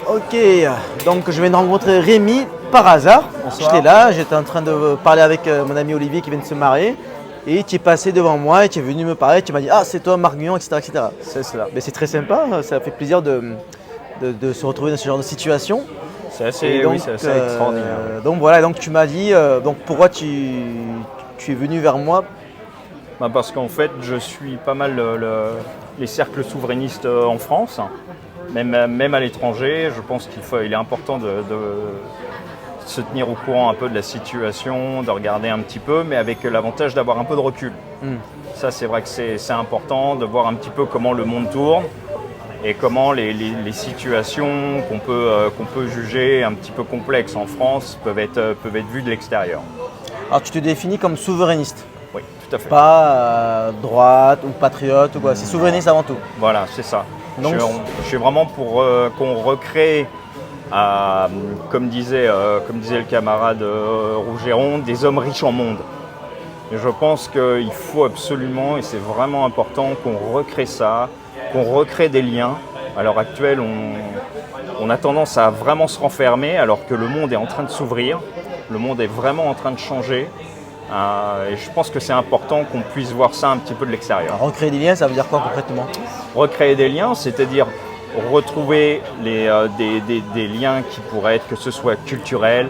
Ok, donc je viens de rencontrer Rémi par hasard. J'étais là, j'étais en train de parler avec mon ami Olivier qui vient de se marier. Et tu es passé devant moi et tu es venu me parler, tu m'as dit « Ah, c'est toi Marc Guyon, etc. etc. » C'est cela. Mais c'est très sympa, ça fait plaisir de se retrouver dans ce genre de situation. C'est assez extraordinaire. Donc voilà, donc tu m'as dit, donc pourquoi tu es venu vers moi? Parce qu'en fait, je suis pas mal les cercles souverainistes en France, même à l'étranger. Je pense qu'il est important de se tenir au courant un peu de la situation, de regarder un petit peu, mais avec l'avantage d'avoir un peu de recul. Ça, c'est vrai que c'est important de voir un petit peu comment le monde tourne et comment les situations qu'on peut juger un petit peu complexes en France peuvent être vues de l'extérieur. Alors tu te définis comme souverainiste? Oui, tout à fait. Pas droite ou patriote ou quoi, c'est souverainiste avant tout. Voilà, c'est ça. Donc, je suis vraiment pour qu'on recrée, comme disait le camarade Rougeron, des hommes riches en monde. Et je pense qu'il faut absolument, et c'est vraiment important, qu'on recrée ça, qu'on recrée des liens. À l'heure actuelle, on a tendance à vraiment se renfermer alors que le monde est en train de s'ouvrir, le monde est vraiment en train de changer. Et je pense que c'est important qu'on puisse voir ça un petit peu de l'extérieur. Recréer des liens, ça veut dire quoi concrètement? Recréer des liens, c'est-à-dire retrouver des liens qui pourraient être, que ce soit culturels,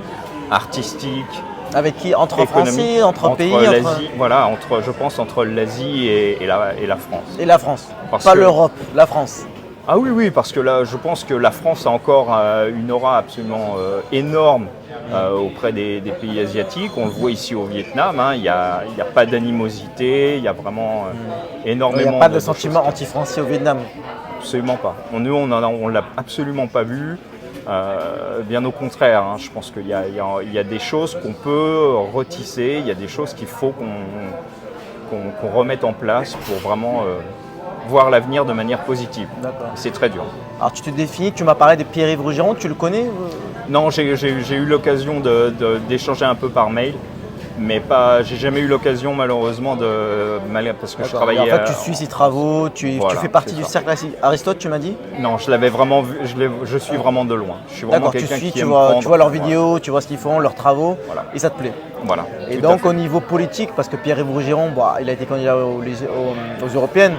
artistiques. Avec qui? Entre Français, entre pays, l'Asie, voilà, je pense entre l'Asie et la France. Et la France, Parce pas que l'Europe, la France. Ah oui, parce que là, je pense que la France a encore une aura absolument énorme auprès des pays asiatiques. On le voit ici au Vietnam, il n'y a pas d'animosité, il y a vraiment énormément. Il n'y a pas de sentiment anti-français au Vietnam. Absolument pas. On ne l'a absolument pas vu. Bien au contraire, je pense qu'il y a des choses qu'on peut retisser, il y a des choses qu'il faut qu'on remette en place pour vraiment voir l'avenir de manière positive. C'est très dur. Alors tu te définis, tu m'as parlé de Pierre-Yves Rougeron, tu le connais? Non, j'ai eu l'occasion d'échanger un peu par mail, mais j'ai jamais eu l'occasion malheureusement parce que je travaillais. En fait, tu suis ses travaux, tu fais partie du cercle Aristote, tu m'as dit? Non, je l'avais vraiment vu, je suis vraiment de loin. Je suis vraiment quelqu'un qui tu vois leurs vidéos, tu vois ce qu'ils font, leurs travaux, et ça te plaît. Voilà. Et donc au niveau politique, parce que Pierre-Yves Rougeron, il a été candidat aux Européennes,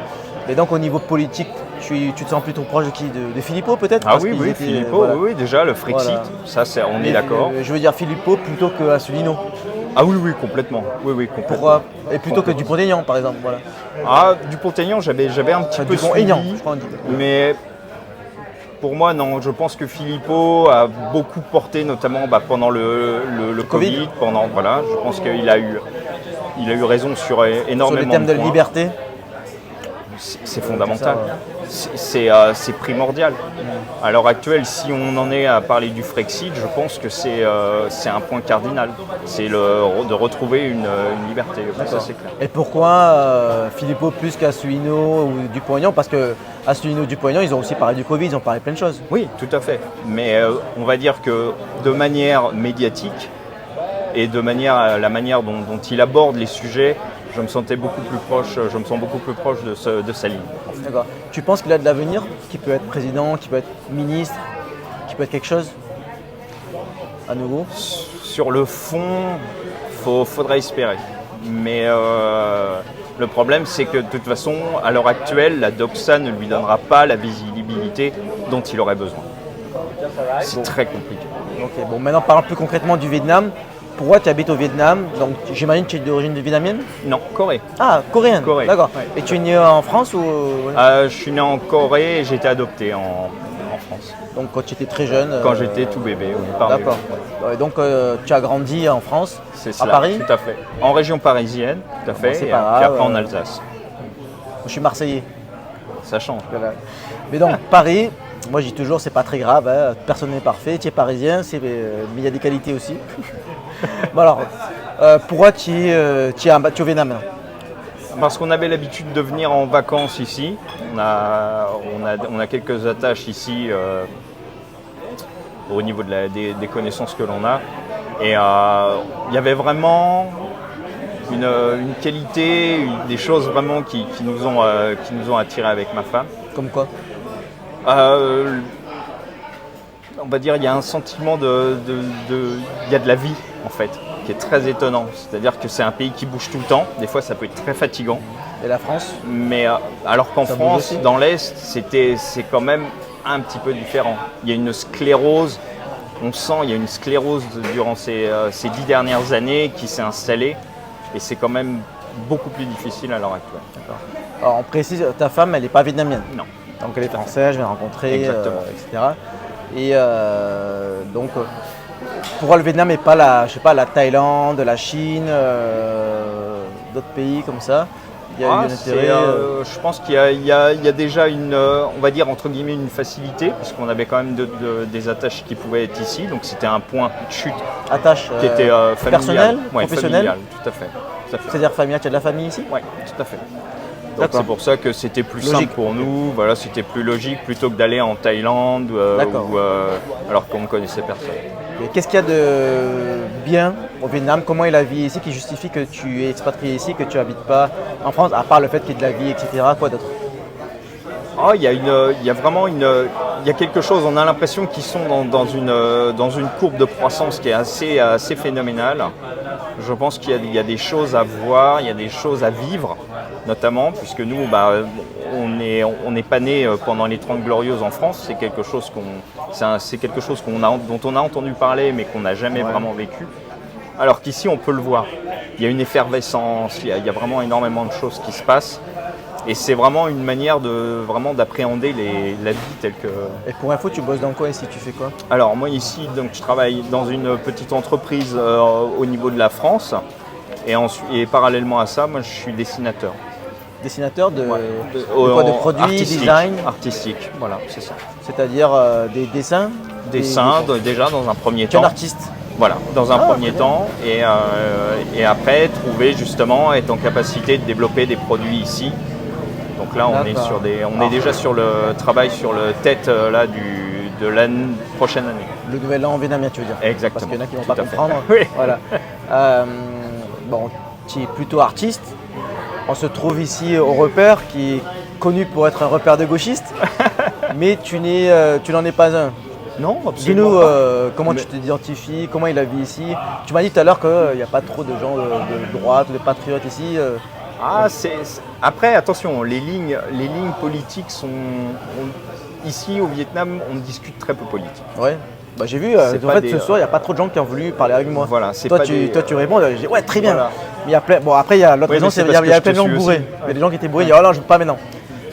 et donc au niveau politique, tu te sens plutôt proche de qui? De Philippot peut-être? Ah oui, Philippot, voilà. Oui, déjà le Frexit, ça on est d'accord. Je veux dire Philippot plutôt qu'Asselineau. Ah oui, complètement. Oui, complètement. Pourquoi? Et plutôt que Dupont-Aignan, par exemple, voilà. Ah, Dupont-Aignan, j'avais un petit peu suivi, je crois. Mais pour moi, non. Je pense que Philippot a beaucoup porté, notamment pendant le Covid. Je pense qu'il a eu raison sur énormément sur les thèmes de liberté. C'est fondamental. C'est primordial. À l'heure actuelle, si on en est à parler du Frexit, je pense que c'est un point cardinal. C'est de retrouver une liberté. Ça, c'est clair. Et pourquoi Philippot plus qu'Asselineau ou Dupont-Aignan? Parce que Asselineau et Dupont-Aignan, ils ont aussi parlé du Covid, ils ont parlé plein de choses. Oui, tout à fait. Mais on va dire que de manière médiatique et la manière dont il aborde les sujets, je me sens beaucoup plus proche de sa ligne. D'accord. Tu penses qu'il a de l'avenir, qu'il peut être président, qu'il peut être ministre, qu'il peut être quelque chose à nouveau? Sur le fond, faudrait espérer. Mais le problème, c'est que de toute façon, à l'heure actuelle, la Doxa ne lui donnera pas la visibilité dont il aurait besoin. C'est très compliqué. Ok, bon, maintenant parlons plus concrètement du Vietnam. Pourquoi tu habites au Vietnam? Donc j'imagine que tu es d'origine vietnamienne? Non, Corée. Ah, coréenne. Corée. D'accord. Ouais. Et tu es né en France ou? Je suis né en Corée et j'ai été adopté en France. Donc quand tu étais très jeune? Quand j'étais tout bébé, oui. D'accord. Ouais, donc tu as grandi en France? C'est cela, à Paris? Tout à fait. En région parisienne, tout à fait. Bon, et puis après en Alsace. Je suis marseillais. Ça change. Voilà. Mais donc Paris, moi je dis toujours c'est pas très grave, personne n'est parfait, tu es parisien, mais il y a des qualités aussi. Bon alors, pourquoi tu es au Vietnam? Parce qu'on avait l'habitude de venir en vacances ici. On a quelques attaches ici au niveau des connaissances que l'on a. Et il y avait vraiment une qualité, des choses vraiment qui nous ont attirés avec ma femme. Comme quoi? on va dire, il y a un sentiment il y a de la vie en fait, qui est très étonnant. C'est-à-dire que c'est un pays qui bouge tout le temps. Des fois, ça peut être très fatigant. Et la France? Mais alors qu'en Ça bouge France, aussi dans l'Est, c'est quand même un petit peu différent. Il y a une sclérose. On sent il y a une sclérose durant ces 10 dernières années qui s'est installée. Et c'est quand même beaucoup plus difficile à l'heure actuelle. D'accord. Alors on précise, ta femme, elle n'est pas vietnamienne. Non. Donc elle est française, je vais la rencontrer, Exactement. etc. Et donc pour le Vietnam et pas la Thaïlande, la Chine, d'autres pays comme ça, il y a eu un intérêt. Je pense qu'il y a déjà une, on va dire entre guillemets une facilité, puisqu'on avait quand même des attaches qui pouvaient être ici, donc c'était un point de chute Attache qui était familial. personnelle, Ouais, professionnelle. familial, tout à fait. C'est-à-dire familiale, tu as de la famille ici? Oui, tout à fait. Donc D'accord. c'est pour ça que c'était plus Logique. simple pour nous. Voilà, c'était plus logique plutôt que d'aller en Thaïlande alors qu'on ne connaissait personne. Et qu'est-ce qu'il y a de bien au Vietnam? Comment est la vie ici qui justifie que tu es expatrié ici, que tu n'habites pas en France, à part le fait qu'il y ait de la vie, etc. Quoi d'autre? Oh, il y a vraiment il y a quelque chose. On a l'impression qu'ils sont dans une courbe de croissance qui est assez phénoménale. Je pense qu'il y a des choses à voir, il y a des choses à vivre, notamment puisque nous, on n'est pas né pendant les 30 Glorieuses en France. C'est quelque chose dont on a entendu parler, mais qu'on n'a jamais vraiment vécu. Alors qu'ici, on peut le voir. Il y a une effervescence, il y a vraiment énormément de choses qui se passent. Et c'est vraiment une manière d'appréhender la vie telle que... Et pour info, tu bosses dans quoi ici? Tu fais quoi? Alors moi ici, donc, je travaille dans une petite entreprise au niveau de la France. Et parallèlement à ça, moi je suis dessinateur. Dessinateur de produits, artistique, design? Artistique, voilà, c'est ça. C'est-à-dire des dessins? Dessin, déjà dans un premier Tu es temps. un artiste? Voilà, dans un premier très temps. Et après, trouver justement, être en capacité de développer des produits ici. Donc là, on est déjà sur le travail sur le tête de la prochaine année. Le nouvel an vietnamien, tu veux dire? Exactement. Parce qu'il y en a qui ne vont Tout pas à fait. comprendre. Oui. Voilà. Bon, tu es plutôt artiste. On se trouve ici au Repère, qui est connu pour être un repère de gauchistes. Mais tu n'en es pas un. Non, absolument Dis-nous pas. comment tu t'identifies, comment est la vie ici. Tu m'as dit tout à l'heure qu'il n'y a pas trop de gens de droite ou de patriotes ici. Après, attention, les lignes politiques sont... Ici, au Vietnam, on discute très peu politique. Ouais. Bah, j'ai vu, C'est en pas fait, des, ce soir, il n'y a pas trop de gens qui ont voulu parler avec moi. Voilà, c'est toi, pas toi, tu réponds, je dis ouais, très bien. Voilà. Mais il y a plein... Bon, après, il y a l'autre Oui, raison, mais c'est c'est qu'il y parce que a je plein de te gens suis bourrés. aussi. Il y a des gens qui étaient bourrés, ils disent oh là, je ne veux pas maintenant.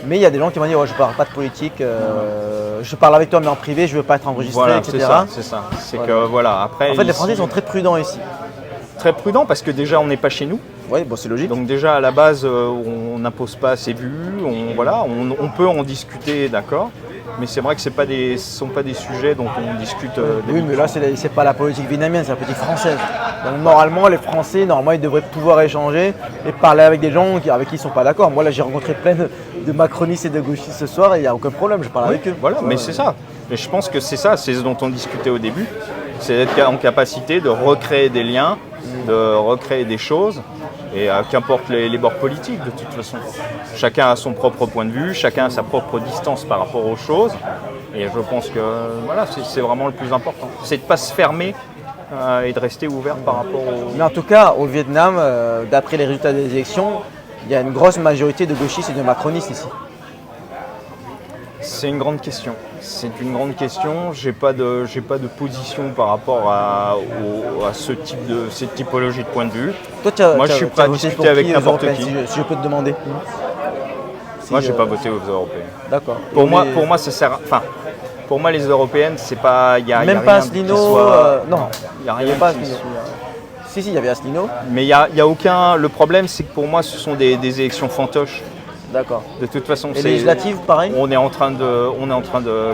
Mais il y a des gens qui m'ont dit ouais, je ne parle pas de politique, je parle avec toi, mais en privé, je ne veux pas être enregistré, Voilà, etc. c'est ça. C'est Voilà. que, voilà, après... En fait, les ici, Français sont très prudents ici. très prudents parce que déjà, on n'est pas chez nous. Oui, bon, c'est logique. Donc déjà, à la base, on n'impose pas ses vues, on peut en discuter, d'accord. Mais c'est vrai que ce ne sont pas des sujets dont on discute. Oui, mais là, c'est pas la politique vietnamienne, c'est la politique française. Donc normalement, les Français, ils devraient pouvoir échanger et parler avec des gens avec qui ils ne sont pas d'accord. Moi, là, j'ai rencontré plein de macronistes et de gauchistes ce soir et il n'y a aucun problème, je parle avec eux. Voilà, mais c'est ça. Et je pense que c'est ça, c'est ce dont on discutait au début. C'est d'être en capacité de recréer des liens, de recréer des choses. Et qu'importe les bords politiques, de toute façon. Chacun a son propre point de vue, chacun a sa propre distance par rapport aux choses. Et je pense que voilà, c'est vraiment le plus important. C'est de ne pas se fermer et de rester ouvert par rapport aux... Mais en tout cas, au Vietnam, d'après les résultats des élections, il y a une grosse majorité de gauchistes et de macronistes ici. C'est une grande question. C'est une grande question. J'ai pas de position par rapport à cette typologie de point de vue. Toi, Moi, je suis prêt à discuter avec n'importe qui. Si je peux te demander. Moi, j'ai pas voté aux européennes. D'accord. Pour moi, ça sert. Enfin, pour moi, les européennes, c'est pas. Même pas Asselineau. Non, il y a rien. pas Asselineau. Si, il y avait Asselineau. Mais il y a aucun. Le problème, c'est que pour moi, ce sont des élections fantoches. D'accord. De toute façon, et législatives, pareil. On est en train de,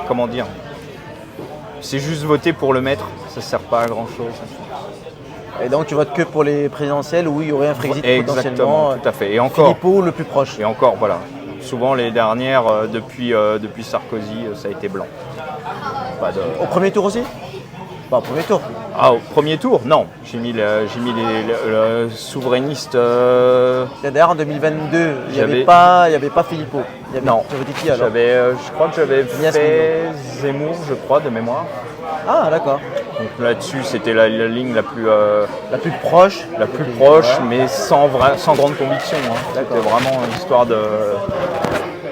comment dire. C'est juste voter pour le mettre. Ça sert pas à grand chose. Et donc tu votes que pour les présidentielles où il y aurait un Frexit potentiellement. Exactement, tout à fait. Et encore. Philippot le plus proche. Et encore, voilà. Souvent les dernières, depuis Sarkozy, ça a été blanc. Pas de... Au premier tour aussi? Pas au premier tour. Ah, au premier tour, non. J'ai mis les souverainistes. D'ailleurs en 2022, il n'y avait pas Philippot. Non. Tu as voté qui alors? Je crois que j'avais Nias fait Zemmour, je crois, de mémoire. Ah, d'accord. Donc là-dessus, c'était la ligne la plus proche. proche, mais sans grande conviction. Hein. D'accord. C'était vraiment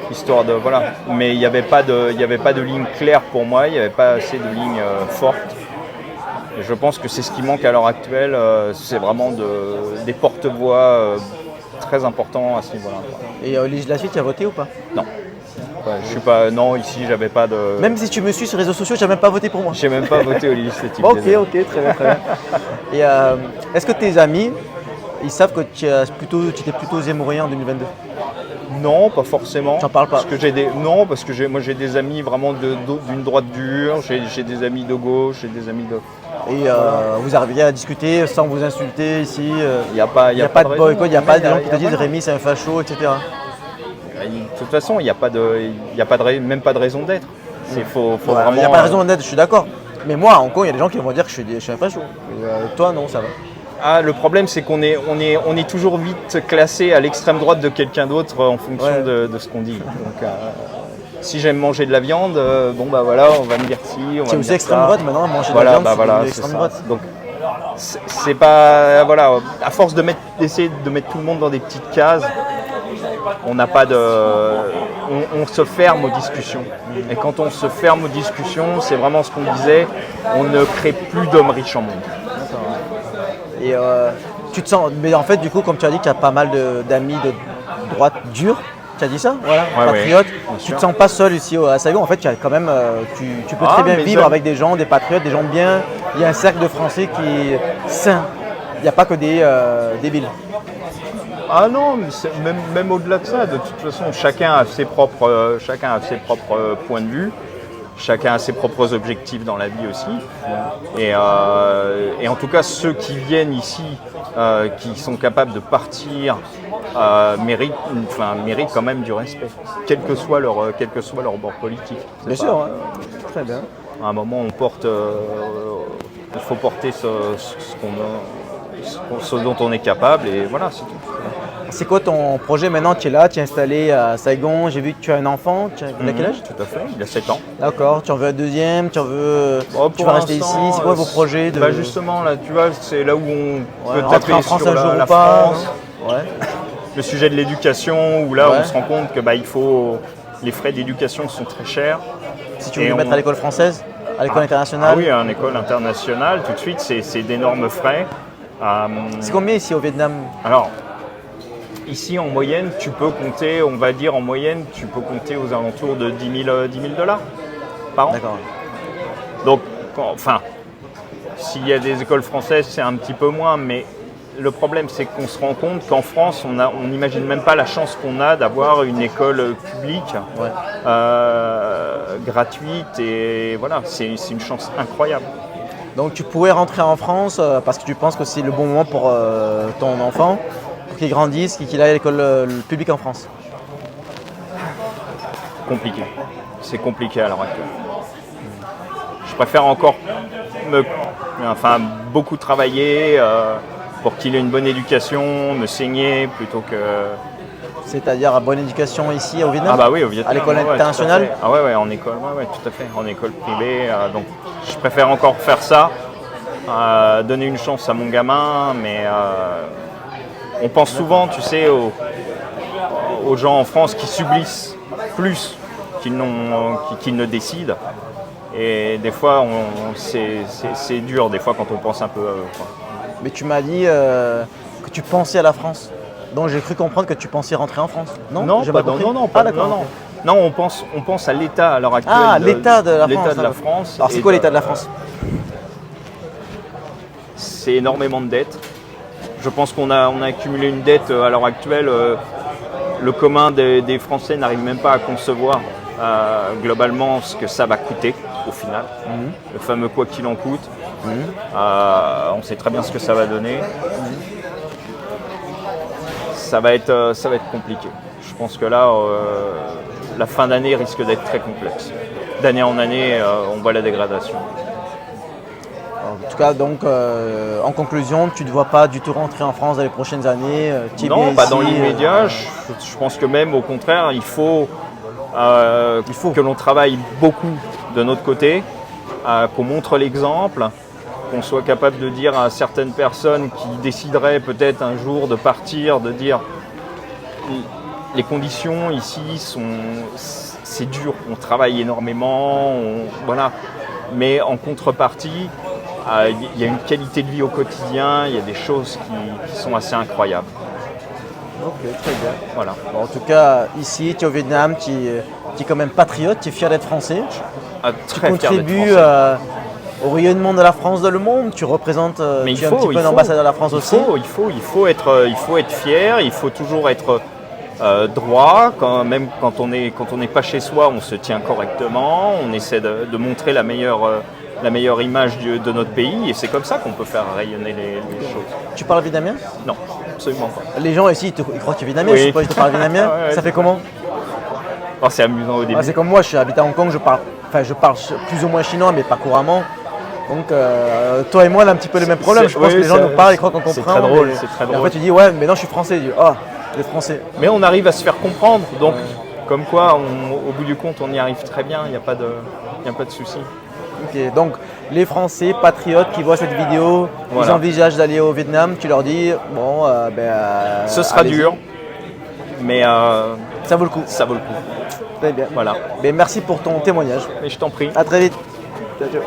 histoire de voilà. Mais il n'y avait pas de ligne claire pour moi. Il n'y avait pas assez de lignes fortes. Et je pense que c'est ce qui manque à l'heure actuelle. C'est vraiment des porte-voix très importants à ce niveau-là. Et législative, tu as voté ou pas? Non. Je suis pas. Non, ici, j'avais pas de. Même si tu me suis sur les réseaux sociaux, tu n'as même pas voté pour moi. J'ai même pas voté aux législatives. Ok, très bien, très bien. Et est-ce que tes amis, ils savent que tu étais plutôt zémourien en 2022? Non, pas forcément. Tu n'en parles pas? Parce que moi j'ai des amis vraiment d'une droite dure, j'ai des amis de gauche, j'ai des amis de. Et vous arrivez à discuter sans vous insulter ici? Il n'y a pas de boycott, il n'y a pas de gens qui te disent Rémi c'est un facho, etc. De toute façon, il n'y a même pas de raison d'être. Faut vraiment. Il n'y a pas de raison d'être, je suis d'accord. Mais moi, en Hong Kong, il y a des gens qui vont dire que je suis un facho. Toi, non, ça va. Ah, le problème, c'est qu'on est toujours vite classé à l'extrême droite de quelqu'un d'autre en fonction de ce qu'on dit. Donc, si j'aime manger de la viande, bon bah voilà, on va me dire si. C'est aussi extrême droite maintenant, manger de la viande, c'est extrême droite. Donc, c'est pas voilà. À force d'essayer de mettre tout le monde dans des petites cases, on n'a pas de. On se ferme aux discussions. Et quand on se ferme aux discussions, c'est vraiment ce qu'on disait, on ne crée plus d'hommes riches en monde. Et tu te sens. Mais en fait, du coup, comme tu as dit, tu as pas mal d'amis de droite dure. Tu as dit ça? Voilà, patriotes. Tu te sens pas seul ici à Saigon. En fait, tu as quand même. Tu peux très bien vivre avec des gens, des patriotes, des gens bien. Il y a un cercle de Français qui est sain. Il n'y a pas que des débiles. Ah non, mais même au-delà de ça, de toute façon, chacun a ses propres points de vue. Chacun a ses propres objectifs dans la vie aussi. Et en tout cas, ceux qui viennent ici, qui sont capables de partir, méritent quand même du respect, quel que soit leur bord politique. Bien sûr, hein. Très bien. À un moment, il faut porter ce dont on est capable, et voilà, c'est tout. C'est quoi ton projet maintenant? Tu es là, tu es installé à Saigon, j'ai vu que tu as un enfant, tu as quel âge? Tout à fait, il a 7 ans. D'accord, tu en veux un deuxième, tu vas rester ici, c'est quoi vos projets Justement, là, tu vois, c'est là où on peut rentrer en France sur un jour la ou pas? France. Le sujet de l'éducation, où là on se rend compte que les frais d'éducation sont très chers. Si tu veux le mettre à l'école française, à l'école internationale? Ah oui, à une école internationale, tout de suite, c'est d'énormes frais. C'est combien ici au Vietnam? Alors, ici, en moyenne, tu peux compter aux alentours de 10 000 $ par an. D'accord. Donc, s'il y a des écoles françaises, c'est un petit peu moins, mais le problème, c'est qu'on se rend compte qu'en France, on n'imagine même pas la chance qu'on a d'avoir une école publique gratuite, et voilà, c'est une chance incroyable. Donc tu pourrais rentrer en France parce que tu penses que c'est le bon moment pour ton enfant, pour qu'il grandisse, qu'il aille à l'école publique en France? Compliqué. C'est compliqué à l'heure actuelle. Je préfère encore beaucoup travailler pour qu'il ait une bonne éducation, me saigner plutôt que... C'est-à-dire bonne éducation ici au Vietnam? Ah bah oui, au Vietnam. À l'école internationale? Ah ouais, en école, tout à fait, en école privée. Donc je préfère encore faire ça, donner une chance à mon gamin, mais on pense souvent, tu sais, aux gens en France qui subissent plus qu'ils ne décident. Et des fois, c'est dur, des fois, quand on pense un peu à eux. Mais tu m'as dit que tu pensais à la France. Donc j'ai cru comprendre que tu pensais rentrer en France. Non, non, on pense à l'État à l'heure actuelle. Ah, l'État de la France. L'État de la France. Alors c'est quoi l'État de la France? C'est énormément de dettes. Je pense qu'on a accumulé une dette à l'heure actuelle. Le commun des Français n'arrive même pas à concevoir globalement ce que ça va coûter au final. Le fameux quoi qu'il en coûte. On sait très bien ce que ça va donner. Ça va être compliqué. Je pense que là, la fin d'année risque d'être très complexe. D'année en année, on voit la dégradation. En tout cas, donc, en conclusion, tu ne te vois pas du tout rentrer en France dans les prochaines années? Non, pas dans l'immédiat. Je pense que même, au contraire, il faut Il faut que l'on travaille beaucoup de notre côté, qu'on montre l'exemple, qu'on soit capable de dire à certaines personnes qui décideraient peut-être un jour de partir, de dire les conditions ici c'est dur, on travaille énormément, voilà. Mais en contrepartie, il y a une qualité de vie au quotidien, il y a des choses qui sont assez incroyables. Ok, très bien. Voilà. Bon, en tout cas, ici, tu es au Vietnam, tu es quand même patriote, tu es fier d'être français. Tu Très fier d'être contribues français. au rayonnement de la France dans le monde, tu représentes, Mais tu es un petit peu un ambassadeur de la France aussi. Il faut être fier, il faut toujours être droit, même quand on n'est pas chez soi, on se tient correctement, on essaie de montrer la meilleure image de notre pays et c'est comme ça qu'on peut faire rayonner les choses. Tu parles vietnamien? Non, absolument pas. Les gens ici, ils croient que tu es vietnamien, Oui. je suppose que tu parles vietnamien. Ouais. Ça fait comment? Oh, c'est amusant au début. C'est comme moi, je suis habité à Hong Kong, je parle plus ou moins chinois, mais pas couramment. Donc toi et moi, on a un petit peu les mêmes problèmes. Je pense que les gens nous parlent, ils croient qu'on comprend. C'est très drôle, c'est très Et en drôle. fait, tu dis, ouais, mais non, je suis français. Tu dis, ah, je suis français. Mais on arrive à se faire comprendre, donc comme quoi, au bout du compte, on y arrive très bien, il n'y a pas de souci. Ok, donc les Français patriotes qui voient cette vidéo, Voilà. ils envisagent d'aller au Vietnam, tu leur dis, bon, Ce sera allez-y. dur, mais Ça vaut le coup. ça vaut le coup. Très bien. Voilà. Mais merci pour ton témoignage. Mais je t'en prie. À très vite. Ciao, ciao.